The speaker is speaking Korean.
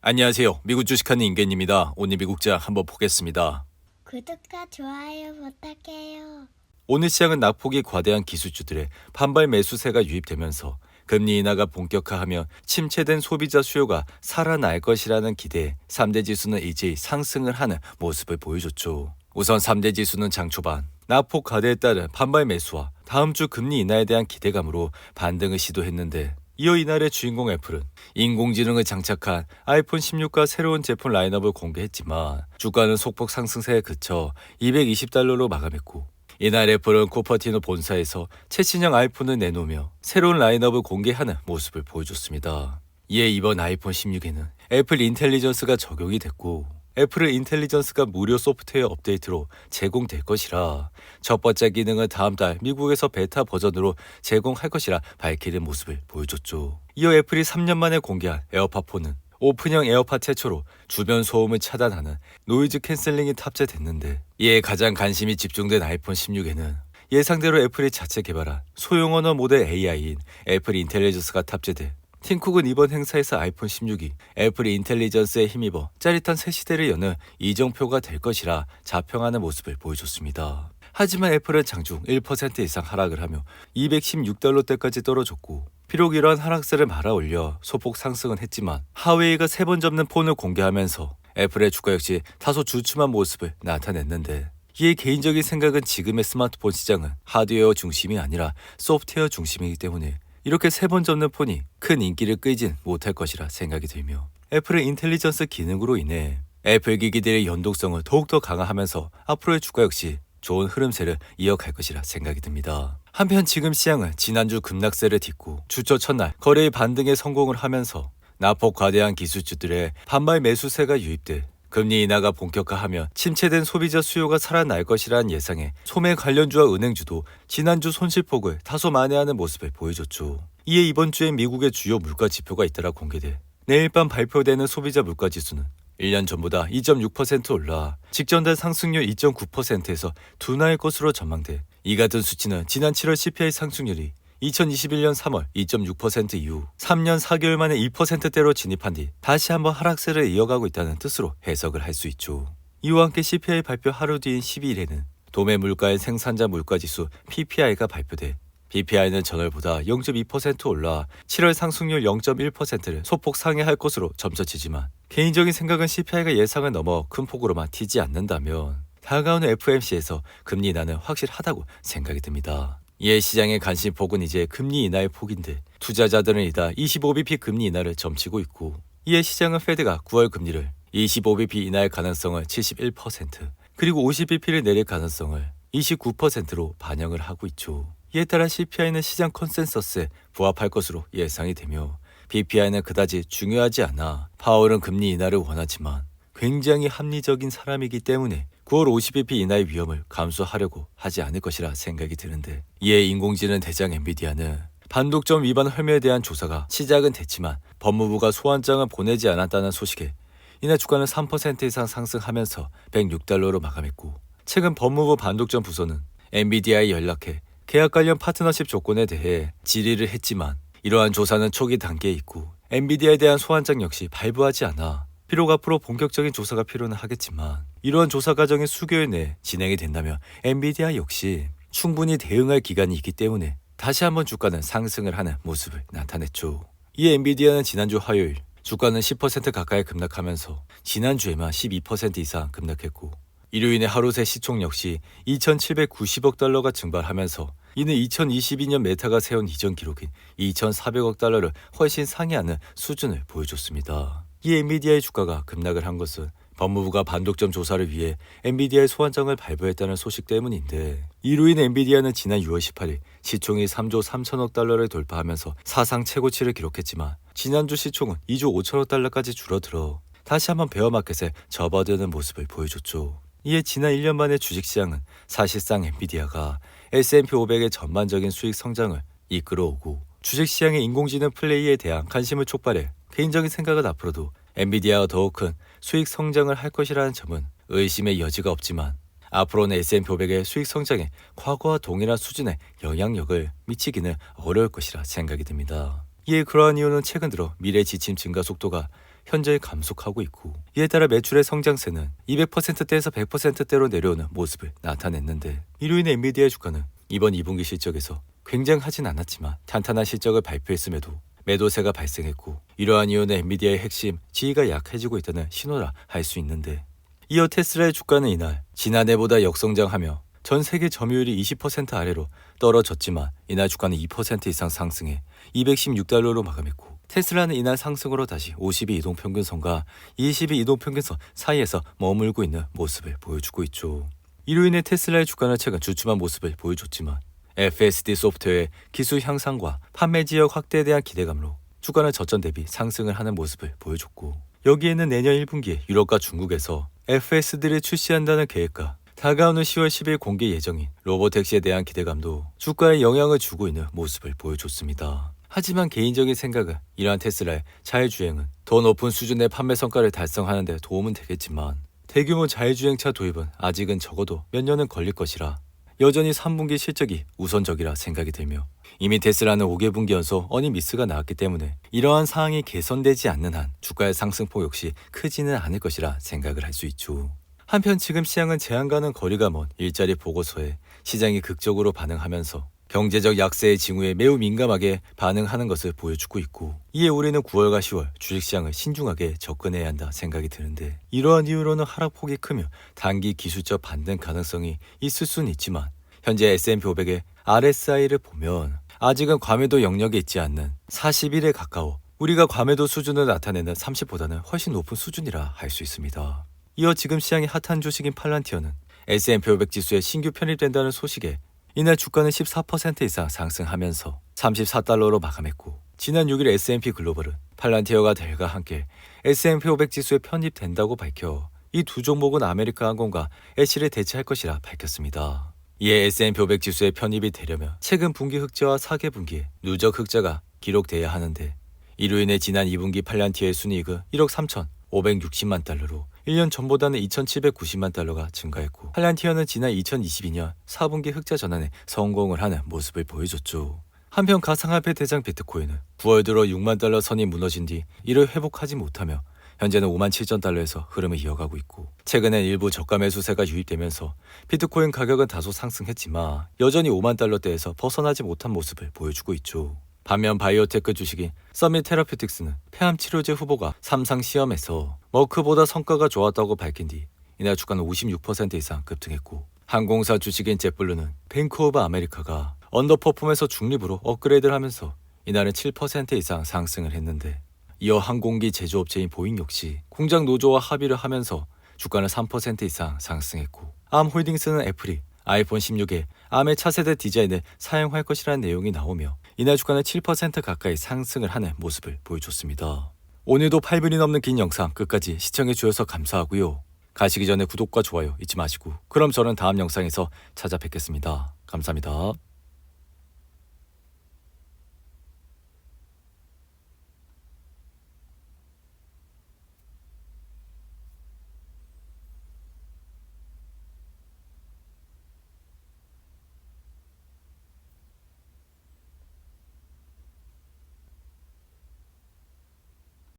안녕하세요. 미국 주식하는 임계입니다. 오늘 미국장 한번 보겠습니다. 구독과 좋아요 부탁해요. 오늘 시장은 낙폭이 과대한 기술주들의 반발 매수세가 유입되면서 금리 인하가 본격화하며 침체된 소비자 수요가 살아날 것이라는 기대에 3대 지수는 일제히 상승을 하는 모습을 보여줬죠. 우선 3대 지수는 장 초반 낙폭 과대에 따른 반발 매수와 다음 주 금리 인하에 대한 기대감으로 반등을 시도했는데 이어 이날의 주인공 애플은 인공지능을 장착한 아이폰 16과 새로운 제품 라인업을 공개했지만 주가는 소폭 상승세에 그쳐 220달러로 마감했고 이날 애플은 쿠퍼티노 본사에서 최신형 아이폰을 내놓으며 새로운 라인업을 공개하는 모습을 보여줬습니다. 이에 이번 아이폰 16에는 애플 인텔리전스가 적용이 됐고 애플의 인텔리전스가 무료 소프트웨어 업데이트로 제공될 것이라 첫 번째 기능을 다음 달 미국에서 베타 버전으로 제공할 것이라 밝히는 모습을 보여줬죠. 이어 애플이 3년 만에 공개한 에어팟4는 오픈형 에어팟 최초로 주변 소음을 차단하는 노이즈 캔슬링이 탑재됐는데 이에 가장 관심이 집중된 아이폰 16에는 예상대로 애플이 자체 개발한 소형 언어 모델 AI인 애플 인텔리전스가 탑재돼 팀쿡은 이번 행사에서 아이폰 16이 애플 인텔리전스에 힘입어 짜릿한 새 시대를 여는 이정표가 될 것이라 자평하는 모습을 보여줬습니다. 하지만 애플은 장중 1% 이상 하락을 하며 216달러대까지 떨어졌고 비록 이러한 하락세를 말아올려 소폭 상승은 했지만 하웨이가 3번 접는 폰을 공개하면서 애플의 주가 역시 다소 주춤한 모습을 나타냈는데 이에 개인적인 생각은 지금의 스마트폰 시장은 하드웨어 중심이 아니라 소프트웨어 중심이기 때문에 이렇게 3번 접는 폰이 큰 인기를 끌진 못할 것이라 생각이 들며 애플의 인텔리전스 기능으로 인해 애플 기기들의 연동성을 더욱더 강화하면서 앞으로의 주가 역시 좋은 흐름세를 이어갈 것이라 생각이 듭니다. 한편 지금 시장은 지난주 급락세를 딛고 주초 첫날 거래의 반등에 성공을 하면서 낙폭 과대한 기술주들의 반발 매수세가 유입돼 금리 인하가 본격화하며 침체된 소비자 수요가 살아날 것이라는 예상에 소매 관련주와 은행주도 지난주 손실폭을 다소 만회하는 모습을 보여줬죠. 이에 이번 주에 미국의 주요 물가 지표가 잇따라 공개돼 내일 밤 발표되는 소비자 물가 지수는 1년 전보다 2.6% 올라 직전달 상승률 2.9%에서 둔화할 것으로 전망돼 이 같은 수치는 지난 7월 CPI 상승률이 2021년 3월 2.6% 이후 3년 4개월 만에 2%대로 진입한 뒤 다시 한번 하락세를 이어가고 있다는 뜻으로 해석을 할 수 있죠. 이와 함께 CPI 발표 하루 뒤인 12일에는 도매 물가의 생산자 물가지수 PPI가 발표돼 PPI는 전월보다 0.2% 올라 7월 상승률 0.1%를 소폭 상회할 것으로 점쳐지지만 개인적인 생각은 CPI가 예상을 넘어 큰 폭으로만 튀지 않는다면 다가오는 FOMC에서 금리 인하는 확실하다고 생각이 듭니다. 이에 시장의 관심폭은 이제 금리 인하의 폭인데 투자자들은 이다 25bp 금리 인하를 점치고 있고 이에 시장은 페드가 9월 금리를 25bp 인하할 가능성을 71% 그리고 50bp를 내릴 가능성을 29%로 반영을 하고 있죠. 이에 따라 CPI는 시장 컨센서스에 부합할 것으로 예상이 되며 PPI는 그다지 중요하지 않아 파월은 금리 인하를 원하지만 굉장히 합리적인 사람이기 때문에 9월 50bp 인하의 위험을 감수하려고 하지 않을 것이라 생각이 드는데 이에 인공지능 대장 엔비디아는 반독점 위반 혐의에 대한 조사가 시작은 됐지만 법무부가 소환장을 보내지 않았다는 소식에 이날 주가는 3% 이상 상승하면서 106달러로 마감했고 최근 법무부 반독점 부서는 엔비디아에 연락해 계약 관련 파트너십 조건에 대해 질의를 했지만 이러한 조사는 초기 단계에 있고 엔비디아에 대한 소환장 역시 발부하지 않아 비록 앞으로 본격적인 조사가 필요는 하겠지만 이러한 조사 과정이 수개월 내에 진행이 된다면 엔비디아 역시 충분히 대응할 기간이 있기 때문에 다시 한번 주가는 상승을 하는 모습을 나타냈죠. 이에 엔비디아는 지난주 화요일 주가는 10% 가까이 급락하면서 지난주에만 12% 이상 급락했고 이로 인해 하루 새 시총 역시 2,790억 달러가 증발하면서 이는 2022년 메타가 세운 이전 기록인 2,400억 달러를 훨씬 상회하는 수준을 보여줬습니다. 이 엔비디아의 주가가 급락을 한 것은 법무부가 반독점 조사를 위해 엔비디아의 소환장을 발부했다는 소식 때문인데 이로 인해 엔비디아는 지난 6월 18일 시총이 3조 3천억 달러를 돌파하면서 사상 최고치를 기록했지만 지난주 시총은 2조 5천억 달러까지 줄어들어 다시 한번 베어마켓에 접어드는 모습을 보여줬죠. 이에 지난 1년 만에 주식시장은 사실상 엔비디아가 S&P 500의 전반적인 수익 성장을 이끌어오고 주식시장의 인공지능 플레이에 대한 관심을 촉발해 개인적인 생각은 앞으로도 엔비디아가 더욱 큰 수익 성장을 할 것이라는 점은 의심의 여지가 없지만 앞으로는 S&P 500의 수익 성장에 과거와 동일한 수준의 영향력을 미치기는 어려울 것이라 생각이 듭니다. 이에 그러한 이유는 최근 들어 미래 지침 증가 속도가 현저히 감속하고 있고, 이에 따라 매출의 성장세는 200%대에서 100%대로 내려오는 모습을 나타냈는데, 이로 인해 엔비디아의 주가는 이번 2분기 실적에서 굉장하진 않았지만 탄탄한 실적을 발표했음에도 매도세가 발생했고, 이러한 이유는 엔비디아의 핵심 지위가 약해지고 있다는 신호라 할 수 있는데, 이어 테슬라의 주가는 이날 지난해보다 역성장하며 전 세계 점유율이 20% 아래로 떨어졌지만 이날 주가는 2% 이상 상승해 216달러로 마감했고, 테슬라는 이날 상승으로 다시 52 이동평균선과 22 이동평균선 사이에서 머물고 있는 모습을 보여주고 있죠. 이로 인해 테슬라의 주가는 최근 주춤한 모습을 보여줬지만 FSD 소프트웨어의 기술 향상과 판매 지역 확대에 대한 기대감으로 주가는 저점 대비 상승을 하는 모습을 보여줬고, 여기에는 내년 1분기에 유럽과 중국에서 FSD를 출시한다는 계획과 다가오는 10월 10일 공개 예정인 로보택시에 대한 기대감도 주가에 영향을 주고 있는 모습을 보여줬습니다. 하지만 개인적인 생각은 이러한 테슬라의 자율주행은 더 높은 수준의 판매 성과를 달성하는 데 도움은 되겠지만 대규모 자율주행차 도입은 아직은 적어도 몇 년은 걸릴 것이라 여전히 3분기 실적이 우선적이라 생각이 들며, 이미 테슬라는 5개분기 연속 어닝 미스가 나왔기 때문에 이러한 사항이 개선되지 않는 한 주가의 상승폭 역시 크지는 않을 것이라 생각을 할 수 있죠. 한편 지금 시장은 제한과는 거리가 먼 일자리 보고서에 시장이 극적으로 반응하면서 경제적 약세의 징후에 매우 민감하게 반응하는 것을 보여주고 있고, 이에 우리는 9월과 10월 주식시장을 신중하게 접근해야 한다 생각이 드는데, 이러한 이유로는 하락폭이 크며 단기 기술적 반등 가능성이 있을 수는 있지만 현재 S&P 500의 RSI를 보면 아직은 과매도 영역에 있지 않는 41에 가까워 우리가 과매도 수준을 나타내는 30보다는 훨씬 높은 수준이라 할 수 있습니다. 이어 지금 시장이 핫한 주식인 팔란티어는 S&P 500 지수에 신규 편입된다는 소식에 이날 주가는 14% 이상 상승하면서 34달러로 마감했고, 지난 6일 S&P 글로벌은 팔란티어가 델과 함께 S&P 500 지수에 편입된다고 밝혀 이 두 종목은 아메리카 항공과 애쉬를 대체할 것이라 밝혔습니다. 이에 S&P 500 지수에 편입이 되려면 최근 분기 흑자와 4개 분기의 누적 흑자가 기록돼야 하는데, 이로 인해 지난 2분기 팔란티어의 순이익은 1억 3,560만 달러로 1년 전보다는 2,790만 달러가 증가했고, 팔란티어는 지난 2022년 4분기 흑자 전환에 성공을 하는 모습을 보여줬죠. 한편 가상화폐 대장 비트코인은 9월 들어 6만 달러 선이 무너진 뒤 이를 회복하지 못하며 현재는 5만 7천 달러에서 흐름을 이어가고 있고, 최근엔 일부 저가 매수세가 유입되면서 비트코인 가격은 다소 상승했지만 여전히 5만 달러대에서 벗어나지 못한 모습을 보여주고 있죠. 반면 바이오테크 주식인 서밋 테라퓨틱스는 폐암 치료제 후보가 3상 시험에서 머크보다 성과가 좋았다고 밝힌 뒤 이날 주가는 56% 이상 급등했고, 항공사 주식인 젯블루는 뱅크 오브 아메리카가 언더퍼폼에서 중립으로 업그레이드를 하면서 이날은 7% 이상 상승을 했는데, 이어 항공기 제조업체인 보잉 역시 공장 노조와 합의를 하면서 주가는 3% 이상 상승했고, 암홀딩스는 애플이 아이폰 16에 암의 차세대 디자인을 사용할 것이라는 내용이 나오며 이날 주가는 7% 가까이 상승을 하는 모습을 보여줬습니다. 오늘도 8분이 넘는 긴 영상 끝까지 시청해주셔서 감사하고요. 가시기 전에 구독과 좋아요 잊지 마시고, 그럼 저는 다음 영상에서 찾아뵙겠습니다. 감사합니다.